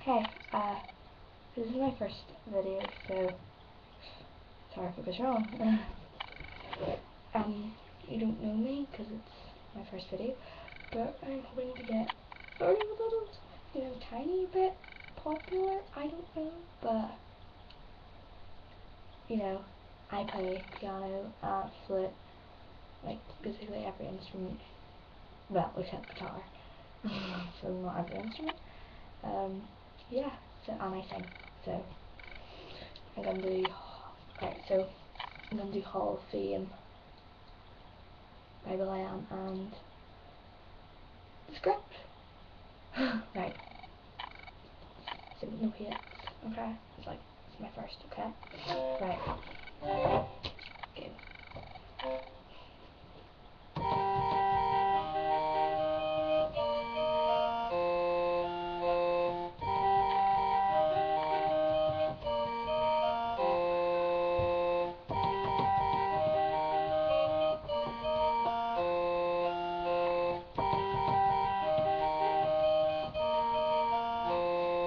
Hey, this is my first video, so sorry if it goes wrong. You don't know me because it's my first video, but I'm hoping to get a little, tiny bit popular. I don't know, but I play piano, flute, like basically every instrument. Well, except guitar. So not every instrument. Yeah, so and I sing. So I'm gonna do Hall of Fame, Bible I Am, and the script. Right. So no hits, okay? It's my first, okay? Right. Good.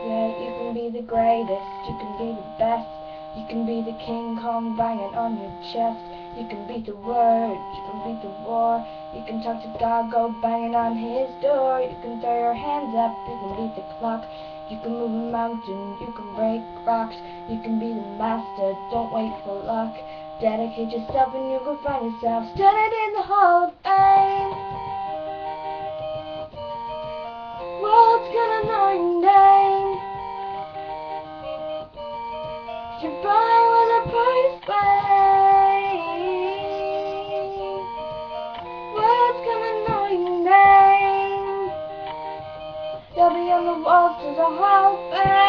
Yeah, you can be the greatest, you can be the best, you can be the King Kong banging on your chest, you can beat the world, you can beat the war, you can talk to God, go banging on his door, you can throw your hands up, you can beat the clock, you can move a mountain, you can break rocks, you can be the master, don't wait for luck, dedicate yourself and you will find yourself standing in the Hall of Fame. World's gonna know your name. You buy with a price tag. World's gonna know your name. You'll be on the walls to the Hall of Fame.